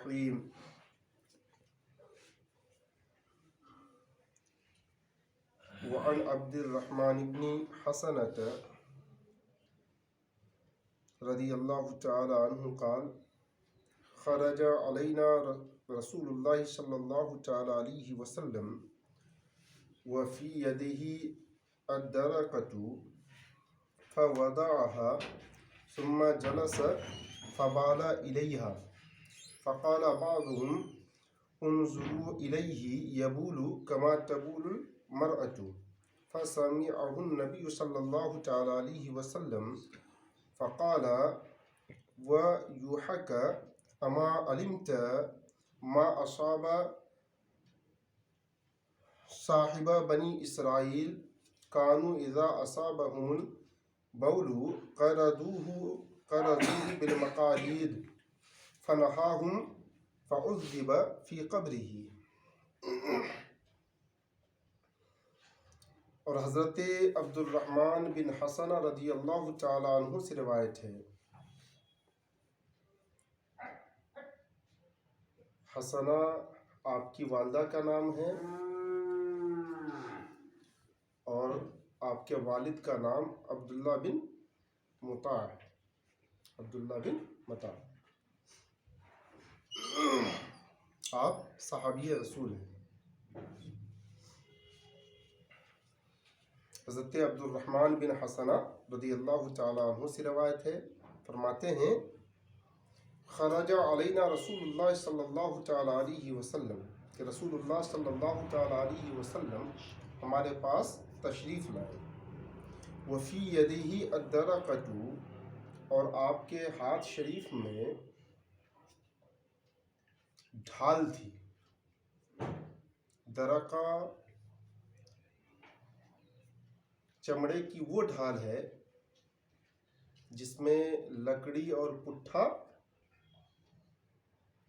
الرحيم وعن عبد الرحمن بن حسنة رضي الله تعالى عنه قال خرج علينا رسول الله صلى الله تعالى عليه وسلم وفي يده الدرقة فوضعها ثم جلس فبال إليها فقال بعضهم انظروا إليه يبول كما تبول المرأة فسمعه النبي صلى الله تعالى عليه وسلم فقال ويحك أما علمت ما أصاب صاحب بني إسرائيل كانوا إذا أصابهم البول قرضوه بالمقاليد فنهاهم فعذب في قبره. اور حضرت عبد الرحمن بن حسنہ رضی اللہ تعالیٰ عنہ سے روایت ہے. حسنہ آپ کی والدہ کا نام ہے اور آپ کے والد کا نام عبداللہ بن مطاع ہے. عبداللہ بن مطاع آپ صحابی رسول ہیں. حضرت عبد الرحمن بن حسنہ رضی اللہ تعالیٰ عنہ سے روایت ہے. فرماتے ہیں خرج علینا رسول اللہ صلی اللہ تعالیٰ علیہ وسلم کہ رسول اللہ صلی اللہ تعالیٰ علیہ وسلم ہمارے پاس تشریف لائے. وفی یدہ الدرقۃ اور آپ کے ہاتھ شریف میں ڈھال تھی. درقہ چمڑے کی وہ ڈھال ہے جس میں لکڑی اور پٹھا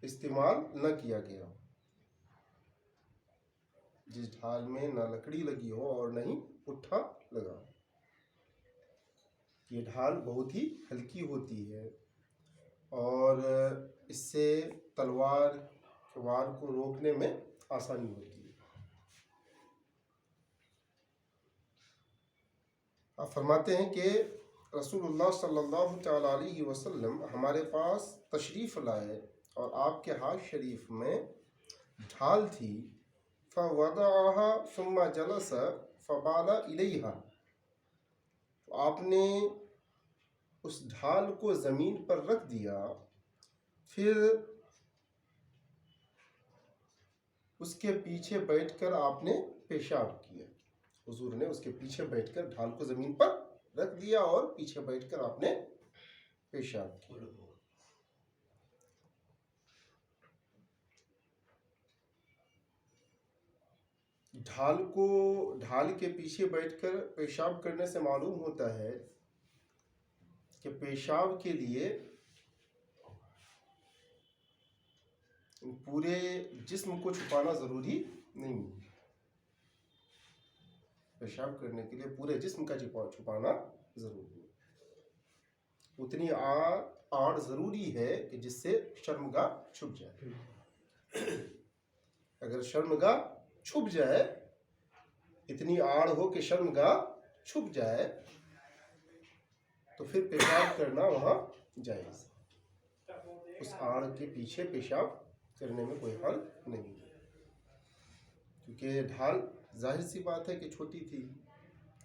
استعمال نہ کیا گیا ہو. جس ڈھال میں نہ لکڑی لگی ہو اور نہ ہی پٹھا لگا ہو. یہ ڈھال بہت ہی ہلکی ہوتی ہے اور اس سے تلوار کے وار کو روکنے میں آسانی ہوتی ہے. آپ فرماتے ہیں کہ رسول اللہ صلی اللہ تعالیٰ علیہ وسلم ہمارے پاس تشریف لائے اور آپ کے ہاتھ شریف میں ڈھال تھی. فوضعها ثم جلس فبال إليها آپ نے اس ڈھال کو زمین پر رکھ دیا پھر اس کے پیچھے بیٹھ کر آپ نے پیشاب کیا. حضور نے اس کے پیچھے بیٹھ کر ڈھال کو زمین پر رکھ دیا اور پیچھے بیٹھ کر آپ نے پیشاب کیا. ڈھال کے پیچھے بیٹھ کر پیشاب کرنے سے معلوم ہوتا ہے کہ پیشاب کے لیے پورے جسم کو چھپانا ضروری نہیں. پیشاب کرنے کے لیے پورے جسم کا چھپانا ضروری ہے. اتنی آڑ ضروری ہے کہ جس سے شرمگاہ چھپ جائے. اگر شرمگاہ چھپ جائے، اتنی آڑ ہو کہ شرمگاہ چھپ جائے، تو پھر پیشاب کرنا وہاں جائز. اس آڑ کے پیچھے پیشاب کرنے میں کوئی حرج نہیں ہے. کیونکہ ڈھال ظاہر سی بات ہے کہ چھوٹی تھی.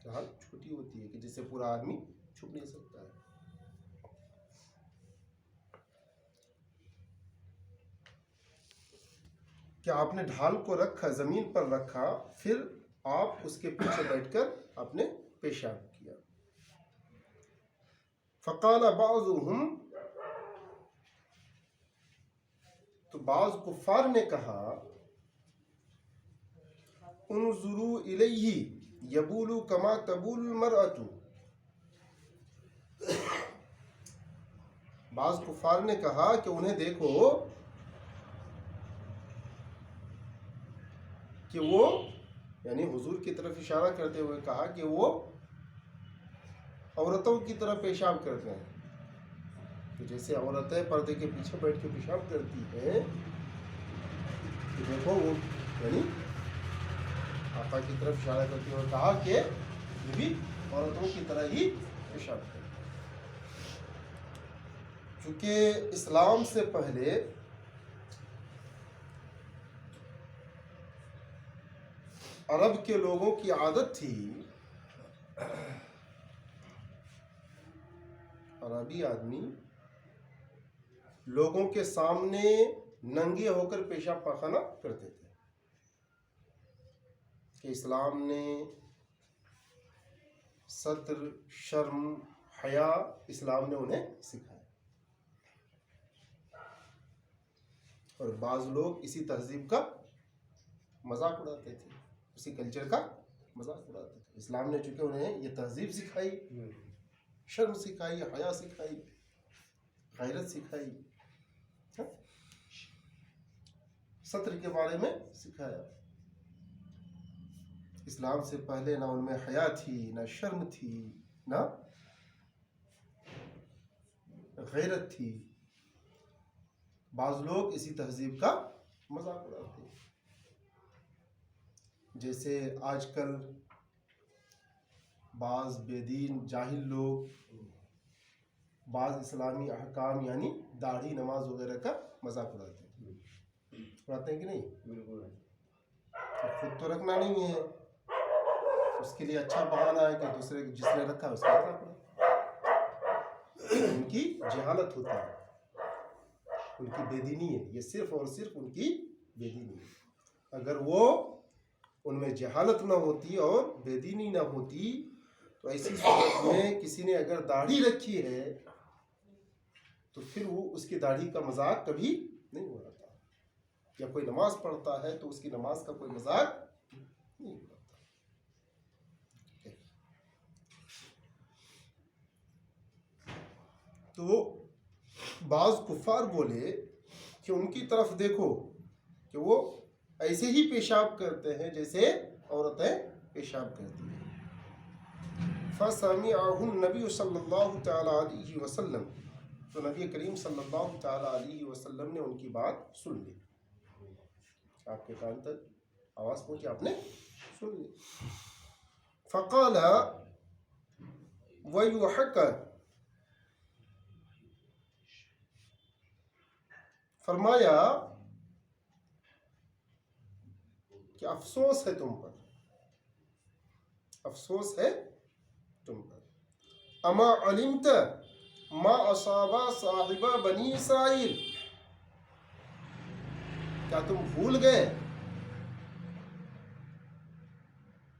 ڈھال چھوٹی ہوتی ہے کہ جس سے پورا آدمی چھپ نہیں سکتا ہے. کہ آپ نے ڈھال کو رکھا، زمین پر رکھا، پھر آپ اس کے پیچھے بیٹھ کر آپ نے پیشاب کیا. فقال بعضهم تو بعض کفار نے کہا انظروا الیہ یبول کما تبول المرأۃ. بعض کفار نے کہا کہ انہیں دیکھو کہ وہ، یعنی حضور کی طرف اشارہ کرتے ہوئے کہا کہ وہ عورتوں کی طرح پیشاب کرتے ہیں. کہ جیسے عورتیں پردے کے پیچھے بیٹھ کے پیشاب کرتی ہیں، کہ دیکھو وہ یعنی آقا کی طرف اشارہ کرتے ہوئے کہا کہ یہ بھی عورتوں کی طرح ہی پیشاب کرتی. چونکہ اسلام سے پہلے عرب کے لوگوں کی عادت تھی، عربی آدمی لوگوں کے سامنے ننگے ہو کر پیشاب پاخانہ کرتے تھے، کہ اسلام نے ستر، شرم، حیا اسلام نے انہیں سکھایا. اور بعض لوگ اسی تہذیب کا مذاق اڑاتے تھے، اسی کلچر کا مذاق اڑاتے تھے. اسلام نے چونکہ انہیں یہ تہذیب سکھائی، شرم سکھائی، حیا سکھائی، غیرت سکھائی، ستر کے بارے میں سکھایا. اسلام سے پہلے نہ ان میں حیا تھی، نہ شرم تھی، نہ غیرت تھی. بعض لوگ اسی تہذیب کا مذاق اڑاتے ہیں. جیسے آج کل بعض بے دین جاہل لوگ بعض اسلامی احکام یعنی داڑھی، نماز وغیرہ کا مذاق اڑاتے ہیں کہ نہیں؟ بالکل. خود تو رکھنا نہیں ہے، اس کے لیے اچھا بہانہ ہے کہ دوسرے جس نے رکھا اس کا مذاق اڑائے. ان کی جہالت ہوتی ہے، ان کی بے دینی ہے، یہ صرف اور صرف ان کی بے دینی ہے. اگر وہ ان میں جہالت نہ ہوتی اور بے دینی نہ ہوتی تو ایسی صورت میں کسی نے اگر داڑھی رکھی ہے تو پھر وہ اس کی داڑھی کا مذاق کبھی نہیں ہو رہا. یا کوئی نماز پڑھتا ہے تو اس کی نماز کا کوئی مذاق نہیں ہوتا. تو بعض کفار بولے کہ ان کی طرف دیکھو کہ وہ ایسے ہی پیشاب کرتے ہیں جیسے عورتیں پیشاب کرتی ہیں. فَسَمِعَهُ النَّبِيُّ صلی اللہ تعالیٰ علیہ وسلم، تو نبی کریم صلی اللہ تعالیٰ علیہ وسلم نے ان کی بات سن لی. آپ کے کان تک آواز پہنچی، آپ نے سن لی. فقال وَيُحَكَ، فرمایا کہ افسوس ہے تم پر، افسوس ہے تم پر. اما علمت ما اصاب صاحب بنی اسرائیل، کیا تم بھول گئے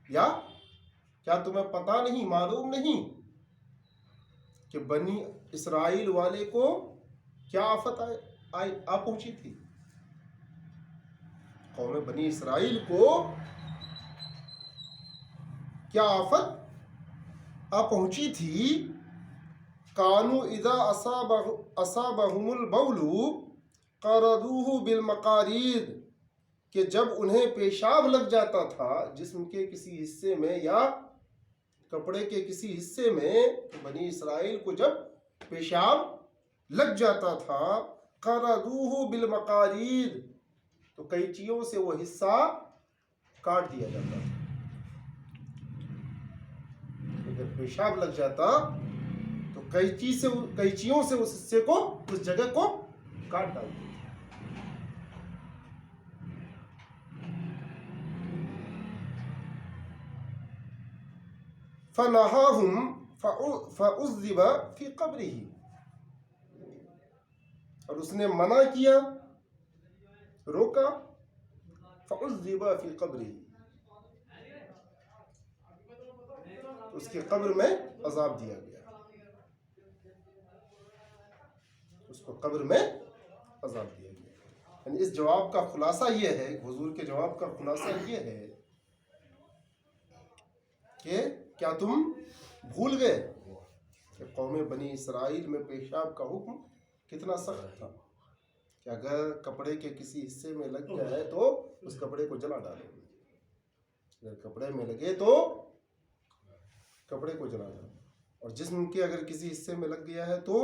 یا کیا تمہیں پتا نہیں، معلوم نہیں کہ بنی اسرائیل والے کو کیا آفت آ پہنچی تھی. قوم بنی اسرائیل کو کیا آفت آ پہنچی تھی. کانو اذا اصابہم البول قردوہ بالمقارید، کہ جب انہیں پیشاب لگ جاتا تھا جسم کے کسی حصے میں یا کپڑے کے کسی حصے میں، بنی اسرائیل کو جب پیشاب لگ جاتا تھا قردوہ بالمقارید، تو قینچیوں سے وہ حصہ کاٹ دیا جاتا تھا. جب پیشاب لگ جاتا تو قینچیوں سے اس حصے کو، اس جگہ کو کاٹ ڈالتے تھے. فَنَهَاهُمْ فَعُذِّبَ فِي قَبْرِهِ، اور اس نے منع کیا، روکا. فَعُذِّبَ فِي قَبْرِهِ، اس کی قبر میں عذاب دیا گیا، اس کو قبر میں عذاب دیا گیا. یعنی اس جواب کا خلاصہ یہ ہے، حضور کے جواب کا خلاصہ یہ ہے کہ کیا تم بھول گئے کہ قوم بنی اسرائیل میں پیشاب کا حکم کتنا سخت تھا، کہ اگر کپڑے کے کسی حصے میں لگ جائے تو اس کپڑے کو جلا ڈالو. اگر کپڑے میں لگے تو کپڑے کو جلا ڈالو، اور جسم کے اگر کسی حصے میں لگ گیا ہے تو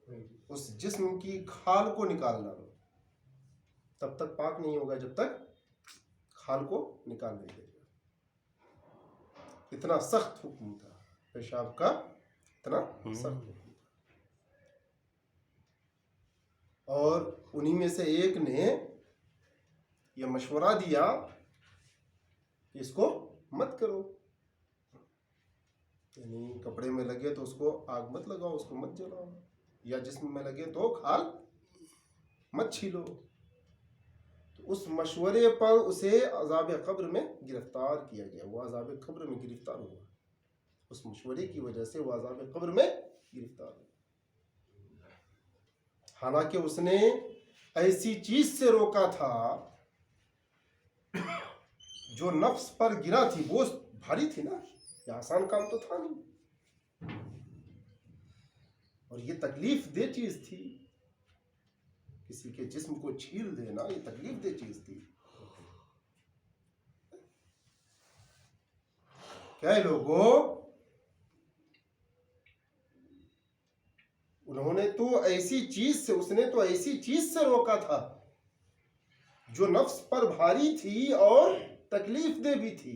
اس جسم کی کھال کو نکال ڈالو، تب تک پاک نہیں ہوگا جب تک کھال کو نکال نہیں دے گا۔ اتنا سخت حکم تھا پیشاب کا، اتنا سخت حکم تھا۔ اور انہی میں سے ایک نے یہ مشورہ دیا کہ اس کو مت کرو، یعنی کپڑے میں لگے تو اس کو آگ مت لگاؤ، اس کو مت جلاؤ، یا جسم میں لگے تو کھال مت چھیلو۔ تو اس مشورے پر اسے عذاب قبر میں گرفتار کیا گیا، وہ عذاب قبر میں گرفتار ہوا، اس مشورے کی وجہ سے وہ عذاب قبر میں گرفتار ہوا، حالانکہ اس نے ایسی چیز سے روکا تھا جو نفس پر گرا تھی، وہ بھاری تھی نا، یہ آسان کام تو تھا نہیں، اور یہ تکلیف دہ چیز تھی، کسی کے جسم کو چھیل دینا یہ تکلیف دہ چیز تھی۔ کیا لوگوں، انہوں نے تو ایسی چیز سے، اس نے تو ایسی چیز سے روکا تھا جو نفس پر بھاری تھی اور تکلیف دہ بھی تھی۔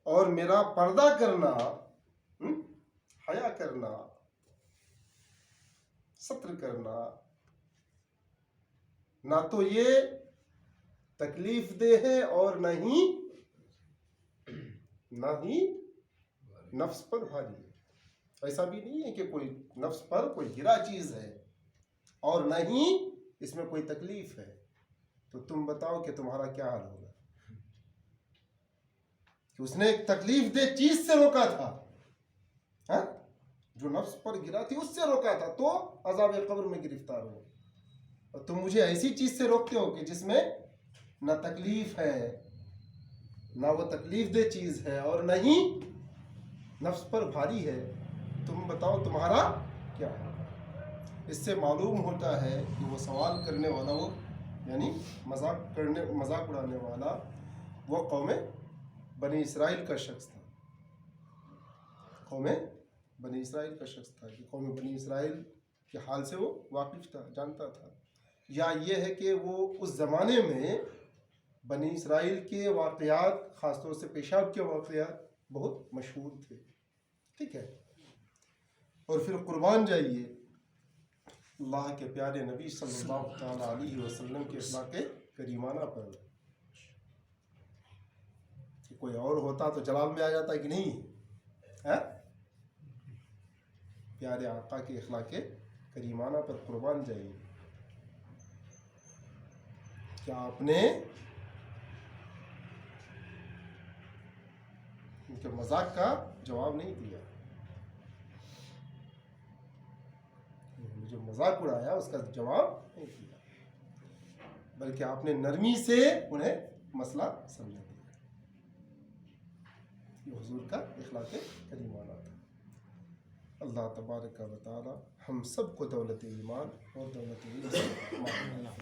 اور میرا پردہ کرنا، حیا کرنا، ستر کرنا، نہ تو یہ تکلیف دہ ہے اور نہ ہی نفس پر بھاری ہے۔ ایسا بھی نہیں ہے کہ کوئی نفس پر کوئی گرا چیز ہے اور نہ ہی اس میں کوئی تکلیف ہے، تو تم بتاؤ کہ تمہارا کیا حال ہوگا؟ کہ اس نے ایک تکلیف دہ چیز سے روکا تھا، جو نفس پر گرا تھی اس سے روکا تھا، تو عذاب قبر میں گرفتار ہو، اور تم مجھے ایسی چیز سے روکتے ہو کہ جس میں نہ تکلیف ہے، نہ وہ تکلیف دہ چیز ہے اور نہ ہی نفس پر بھاری ہے، تم بتاؤ تمہارا کیا ہے؟ اس سے معلوم ہوتا ہے کہ وہ سوال کرنے والا، وہ یعنی مذاق اڑانے والا، وہ قوم بنی اسرائیل کا شخص تھا، قوم بنی اسرائیل کا شخص تھا، کہ قوم بنی اسرائیل کے حال سے وہ واقف تھا، جانتا تھا، یا یہ ہے کہ وہ اس زمانے میں بنی اسرائیل کے واقعات، خاص طور سے پیشاب کے واقعات بہت مشہور تھے، ٹھیک ہے۔ اور پھر قربان جائیے اللہ کے پیارے نبی صلی اللہ تعالیٰ علیہ وسلم کے اخلاق کریمانہ پر، کہ کوئی اور ہوتا تو جلال میں آ جاتا کہ نہیں، پیارے آقا کے اخلاق کریمانہ پر قربان جائیے۔ کیا آپ نے ان کے مذاق کا جواب نہیں دیا، جو مذاق اڑایا اس کا جواب نہیں دیا، بلکہ آپ نے نرمی سے انہیں مسئلہ سمجھا دیا۔ یہ حضور کا اخلاق کریمانہ تھا۔ اللہ تبارک و تعالی ہم سب کو دولت ایمان اور دولت علم